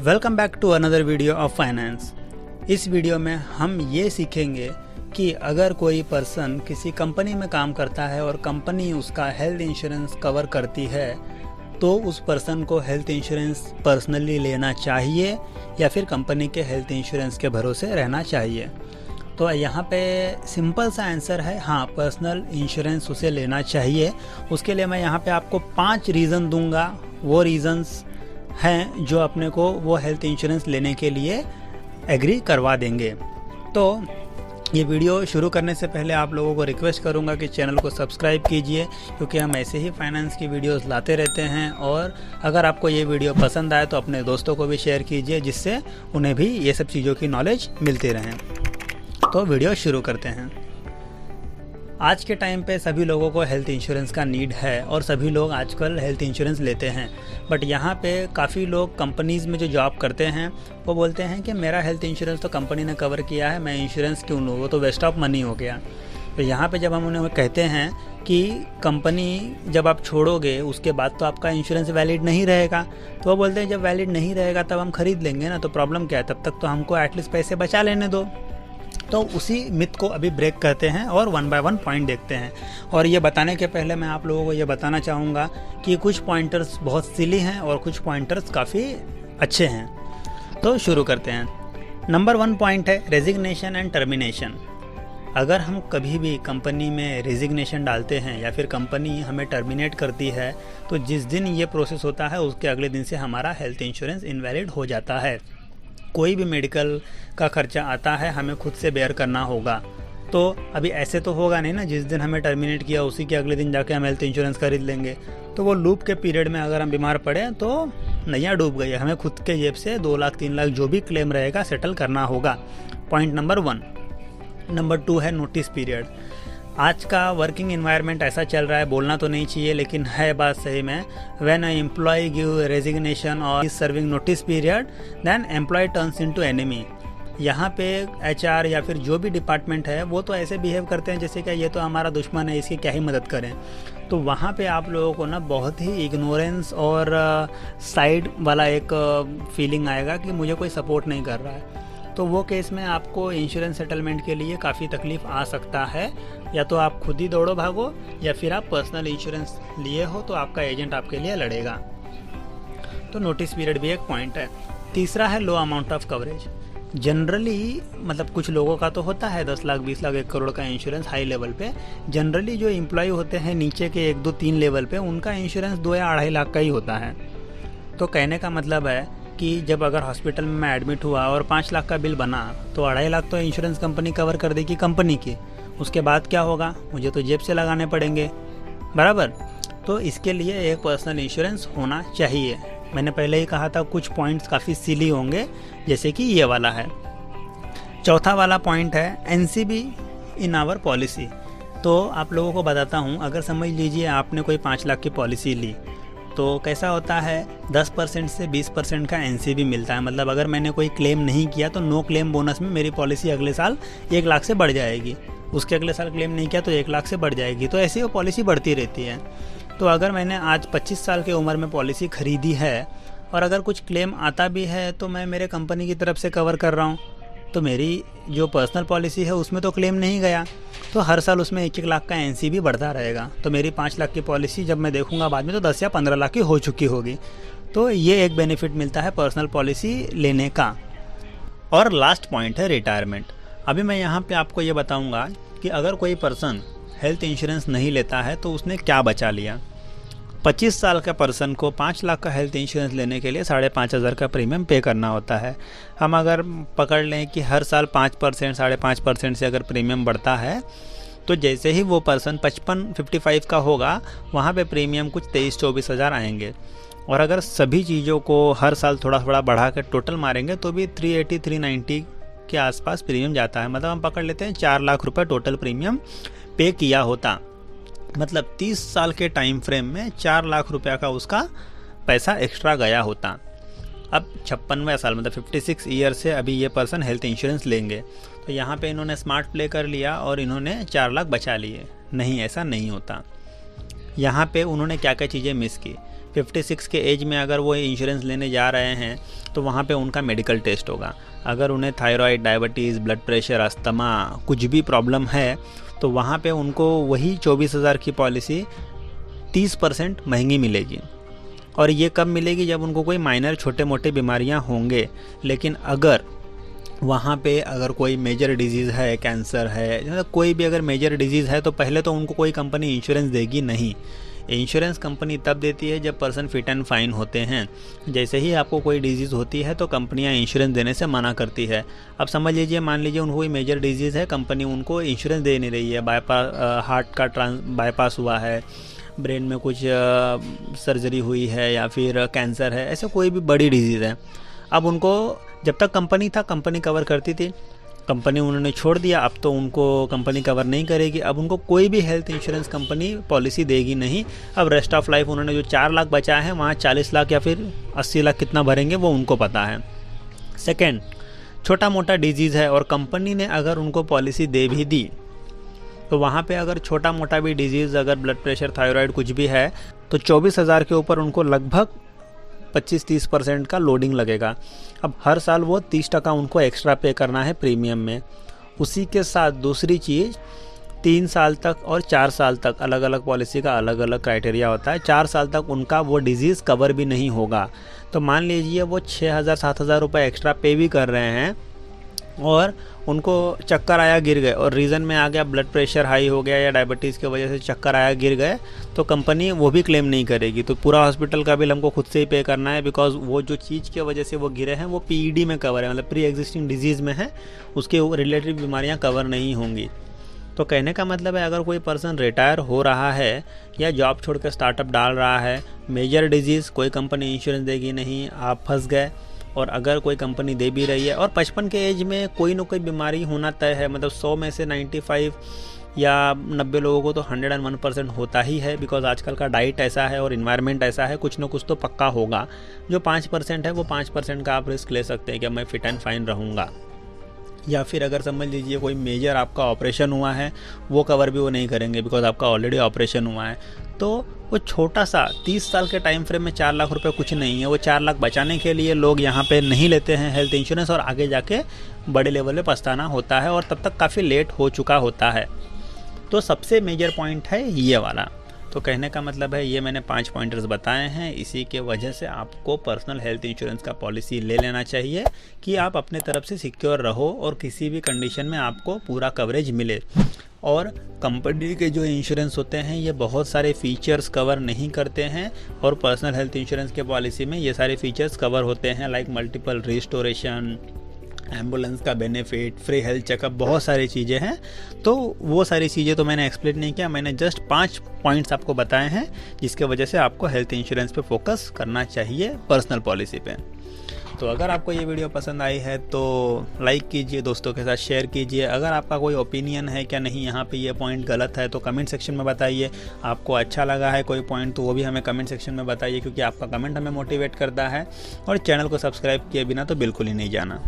Welcome back to another video of finance. इस video में हम ये सीखेंगे कि अगर कोई पर्सन किसी कंपनी में काम करता है और कंपनी उसका हेल्थ इंश्योरेंस कवर करती है तो उस पर्सन को हेल्थ इंश्योरेंस पर्सनली लेना चाहिए या फिर कंपनी के हेल्थ इंश्योरेंस के भरोसे रहना चाहिए। तो यहाँ पे सिंपल सा आंसर है हाँ, पर्सनल इंश्योरेंस उसे लेना चाहिए। उसके लिए मैं यहाँ पे आपको 5 रीज़न दूंगा। वो रीज़न्स हैं जो अपने को वो हेल्थ इंश्योरेंस लेने के लिए एग्री करवा देंगे। तो ये वीडियो शुरू करने से पहले आप लोगों को रिक्वेस्ट करूंगा कि चैनल को सब्सक्राइब कीजिए, क्योंकि हम ऐसे ही फाइनेंस की वीडियोस लाते रहते हैं। और अगर आपको ये वीडियो पसंद आए तो अपने दोस्तों को भी शेयर कीजिए, जिससे उन्हें भी ये सब चीज़ों की नॉलेज मिलती रहे। तो वीडियो शुरू करते हैं। आज के टाइम पे सभी लोगों को हेल्थ इंश्योरेंस का नीड है और सभी लोग आजकल हेल्थ इंश्योरेंस लेते हैं। बट यहाँ पे काफ़ी लोग कंपनीज़ में जो जॉब करते हैं वो बोलते हैं कि मेरा हेल्थ इंश्योरेंस तो कंपनी ने कवर किया है, मैं इंश्योरेंस क्यों लूँ, वो तो वेस्ट ऑफ मनी हो गया। तो यहाँ पे जब हम उन्हें कहते हैं कि कंपनी जब आप छोड़ोगे उसके बाद तो आपका इंश्योरेंस वैलिड नहीं रहेगा, तो वो बोलते हैं जब वैलिड नहीं रहेगा तब हम खरीद लेंगे ना, तो प्रॉब्लम क्या है, तब तक तो हमको एटलीस्ट पैसे बचा लेने दो। तो उसी मिथ को अभी ब्रेक करते हैं और 1 बाय 1 पॉइंट देखते हैं। और ये बताने के पहले मैं आप लोगों को ये बताना चाहूँगा कि कुछ पॉइंटर्स बहुत सिली हैं और कुछ पॉइंटर्स काफ़ी अच्छे हैं। तो शुरू करते हैं। नंबर 1 पॉइंट है रेजिग्नेशन एंड टर्मिनेशन। अगर हम कभी भी कंपनी में रेजिग्नेशन डालते हैं या फिर कंपनी हमें टर्मिनेट करती है तो जिस दिन ये प्रोसेस होता है उसके अगले दिन से हमारा हेल्थ इंश्योरेंस इनवैलिड हो जाता है। कोई भी मेडिकल का खर्चा आता है हमें खुद से बेयर करना होगा। तो अभी ऐसे तो होगा नहीं ना, जिस दिन हमें टर्मिनेट किया उसी के अगले दिन जाके हम हेल्थ इंश्योरेंस खरीद लेंगे। तो वो लूप के पीरियड में अगर हम बीमार पड़े तो नैया डूब गई, हमें खुद के जेब से 2 लाख 3 लाख जो भी क्लेम रहेगा सेटल करना होगा। Point number 1। नंबर 2 है नोटिस पीरियड। आज का वर्किंग एनवायरनमेंट ऐसा चल रहा है, बोलना तो नहीं चाहिए लेकिन है बात सही में। When a employee give resignation और is serving notice period then employee turns into enemy. यहाँ पे एचआर या फिर जो भी डिपार्टमेंट है वो तो ऐसे बिहेव करते हैं जैसे कि ये तो हमारा दुश्मन है, इसकी क्या ही मदद करें। तो वहाँ पे आप लोगों को ना बहुत ही इग्नोरेंस और साइड वाला एक फीलिंग आएगा कि मुझे कोई सपोर्ट नहीं कर रहा है। तो वो केस में आपको इंश्योरेंस सेटलमेंट के लिए काफ़ी तकलीफ आ सकता है। या तो आप खुद ही दौड़ो भागो या फिर आप पर्सनल इंश्योरेंस लिए हो तो आपका एजेंट आपके लिए लड़ेगा। तो नोटिस पीरियड भी एक पॉइंट है। तीसरा है लो अमाउंट ऑफ कवरेज। जनरली मतलब कुछ लोगों का तो होता है 10 लाख 20 लाख 1 करोड़ का इंश्योरेंस हाई लेवल पे। जनरली जो एम्प्लॉय होते हैं नीचे के 1 2 3 लेवल पे उनका इंश्योरेंस 2 या 2.5 लाख का ही होता है। तो कहने का मतलब है कि जब अगर हॉस्पिटल में मैं एडमिट हुआ और 5 लाख का बिल बना तो 2.5 लाख तो इंश्योरेंस कंपनी कवर कर देगी कंपनी की। उसके बाद क्या होगा, मुझे तो जेब से लगाने पड़ेंगे, बराबर। तो इसके लिए एक पर्सनल इंश्योरेंस होना चाहिए। मैंने पहले ही कहा था कुछ पॉइंट्स काफ़ी सिली होंगे, जैसे कि ये वाला है। चौथा वाला पॉइंट है एनसीबी इन आवर पॉलिसी। तो आप लोगों को बताता हूँ, अगर समझ लीजिए आपने कोई 5 लाख की पॉलिसी ली तो कैसा होता है 10% से 20% का एनसीबी मिलता है। मतलब अगर मैंने कोई क्लेम नहीं किया तो नो क्लेम बोनस में मेरी पॉलिसी अगले साल 1 लाख से बढ़ जाएगी। उसके अगले साल क्लेम नहीं किया तो 1 लाख से बढ़ जाएगी। तो ऐसे वो पॉलिसी बढ़ती रहती है। तो अगर मैंने आज 25 साल की उम्र में पॉलिसी खरीदी है और अगर कुछ क्लेम आता भी है तो मैं मेरे कंपनी की तरफ से कवर कर रहा हूँ, तो मेरी जो पर्सनल पॉलिसी है उसमें तो क्लेम नहीं गया, तो हर साल उसमें 1-1 लाख का एनसीबी बढ़ता रहेगा। तो मेरी 5 लाख की पॉलिसी जब मैं देखूंगा बाद में तो 10 या 15 लाख की हो चुकी होगी। तो ये एक बेनिफिट मिलता है पर्सनल पॉलिसी लेने का। और लास्ट पॉइंट है रिटायरमेंट। अभी मैं यहाँ पे आपको ये बताऊँगा कि अगर कोई पर्सन हेल्थ इंश्योरेंस नहीं लेता है तो उसने क्या बचा लिया। 25 साल का पर्सन को 5 लाख का हेल्थ इंश्योरेंस लेने के लिए 5,500 का प्रीमियम पे करना होता है। हम अगर पकड़ लें कि हर साल 5% 5.5% से अगर प्रीमियम बढ़ता है तो जैसे ही वो पर्सन 55 का होगा वहाँ पे प्रीमियम कुछ 23-24 हज़ार आएंगे। और अगर सभी चीज़ों को हर साल थोड़ा थोड़ा बढ़ा कर टोटल मारेंगे तो भी 380-390 के आसपास प्रीमियम जाता है। मतलब हम पकड़ लेते हैं 4 लाख रुपये टोटल प्रीमियम पे किया होता। मतलब 30 साल के टाइम फ्रेम में 4 लाख रुपया का उसका पैसा एक्स्ट्रा गया होता। अब 56वां साल मतलब 56 ईयर से अभी ये पर्सन हेल्थ इंश्योरेंस लेंगे तो यहाँ पे इन्होंने स्मार्ट प्ले कर लिया और इन्होंने 4 लाख बचा लिए। नहीं, ऐसा नहीं होता। यहाँ पे उन्होंने क्या क्या चीज़ें मिस की। 56 के एज में अगर वो इंश्योरेंस लेने जा रहे हैं तो वहाँ पे उनका मेडिकल टेस्ट होगा। अगर उन्हें thyroid, diabetes, blood pressure, asthma कुछ भी प्रॉब्लम है तो वहाँ पे उनको वही 24,000 की पॉलिसी 30% महंगी मिलेगी। और ये कब मिलेगी? जब उनको कोई माइनर छोटे मोटे बीमारियाँ होंगे। लेकिन अगर वहाँ पे अगर कोई मेजर डिजीज़ है, कैंसर है, मतलब कोई भी अगर मेजर डिजीज़ है तो पहले तो उनको कोई कंपनी इंश्योरेंस देगी नहीं। इंश्योरेंस कंपनी तब देती है जब पर्सन फिट एंड फाइन होते हैं। जैसे ही आपको कोई डिजीज़ होती है तो कंपनियां इंश्योरेंस देने से मना करती है। अब समझ लीजिए, मान लीजिए उनको कोई मेजर डिजीज़ है, कंपनी उनको इंश्योरेंस दे नहीं रही है। हार्ट का बाईपास हुआ है, ब्रेन में कुछ सर्जरी हुई है या फिर कैंसर है, ऐसे कोई भी बड़ी डिजीज़ है। अब उनको जब तक कंपनी था, कंपनी कवर करती थी, कंपनी उन्होंने छोड़ दिया, अब तो उनको कंपनी कवर नहीं करेगी। अब उनको कोई भी हेल्थ इंश्योरेंस कंपनी पॉलिसी देगी नहीं। अब रेस्ट ऑफ लाइफ उन्होंने जो 4 लाख बचाया है वहाँ 40 लाख या फिर 80 लाख कितना भरेंगे वो उनको पता है। सेकेंड, छोटा मोटा डिजीज़ है और कंपनी ने अगर उनको पॉलिसी दे भी दी तो वहाँ पे अगर छोटा मोटा भी डिजीज़, अगर ब्लड प्रेशर, थायराइड कुछ भी है तो 24,000 के ऊपर उनको लगभग 25-30% का लोडिंग लगेगा। अब हर साल वो 30% उनको एक्स्ट्रा पे करना है प्रीमियम में। उसी के साथ दूसरी चीज़, 3 साल तक और 4 साल तक अलग अलग पॉलिसी का अलग अलग क्राइटेरिया होता है। 4 साल तक उनका वो डिजीज़ कवर भी नहीं होगा। तो मान लीजिए वो 6,000-7,000 रुपये एक्स्ट्रा पे भी कर रहे हैं और उनको चक्कर आया, गिर गए और रीज़न में आ गया ब्लड प्रेशर हाई हो गया या डायबिटीज़ की वजह से चक्कर आया, गिर गए, तो कंपनी वो भी क्लेम नहीं करेगी। तो पूरा हॉस्पिटल का बिल हमको खुद से ही पे करना है, बिकॉज वो जो चीज़ की वजह से वो गिरे हैं वो पीईडी में कवर है, मतलब प्री एग्जिस्टिंग डिजीज़ में है, उसके रिलेटेड बीमारियाँ कवर नहीं होंगी। तो कहने का मतलब है, अगर कोई पर्सन रिटायर हो रहा है या जॉब छोड़ कर स्टार्टअप डाल रहा है, मेजर डिजीज़ कोई कंपनी इंश्योरेंस देगी नहीं, आप फंस गए। और अगर कोई कंपनी दे भी रही है और 55 के एज में कोई ना कोई बीमारी होना तय है, मतलब 100 में से 95 या 90 लोगों को तो 101% होता ही है, बिकॉज आजकल का डाइट ऐसा है और इन्वायरमेंट ऐसा है, कुछ ना कुछ तो पक्का होगा। जो 5% है वो 5% का आप रिस्क ले सकते हैं कि मैं फिट एंड फाइन रहूँगा। या फिर अगर समझ लीजिए कोई मेजर आपका ऑपरेशन हुआ है, वो कवर भी वो नहीं करेंगे बिकॉज आपका ऑलरेडी ऑपरेशन हुआ है। तो वो छोटा सा 30 साल के टाइम फ्रेम में 4 लाख रुपए कुछ नहीं है। वो 4 लाख बचाने के लिए लोग यहाँ पे नहीं लेते हैं हेल्थ इंश्योरेंस और आगे जाके बड़े लेवल पे पछताना होता है और तब तक काफ़ी लेट हो चुका होता है। तो सबसे मेजर पॉइंट है ये वाला। तो कहने का मतलब है, ये मैंने 5 पॉइंटर्स बताए हैं, इसी के वजह से आपको पर्सनल हेल्थ इंश्योरेंस का पॉलिसी ले लेना चाहिए कि आप अपने तरफ से सिक्योर रहो और किसी भी कंडीशन में आपको पूरा कवरेज मिले। और कंपनी के जो इंश्योरेंस होते हैं ये बहुत सारे फीचर्स कवर नहीं करते हैं और पर्सनल हेल्थ इंश्योरेंस के पॉलिसी में ये सारे फीचर्स कवर होते हैं, लाइक मल्टीपल रिस्टोरेशन, एम्बुलेंस का बेनिफिट, फ्री हेल्थ चेकअप, बहुत सारी चीज़ें हैं। तो वो सारी चीज़ें तो मैंने एक्सप्लेन नहीं किया, मैंने जस्ट 5 पॉइंट्स आपको बताए हैं जिसके वजह से आपको हेल्थ इंश्योरेंस पे फोकस करना चाहिए पर्सनल पॉलिसी पे। तो अगर आपको ये वीडियो पसंद आई है तो लाइक कीजिए, दोस्तों के साथ शेयर कीजिए। अगर आपका कोई ओपिनियन है क्या नहीं यहाँ पे ये पॉइंट गलत है तो कमेंट सेक्शन में बताइए। आपको अच्छा लगा है कोई पॉइंट तो वो भी हमें कमेंट सेक्शन में बताइए, क्योंकि आपका कमेंट हमें मोटिवेट करता है। और चैनल को सब्सक्राइब किए बिना तो बिल्कुल ही नहीं जाना।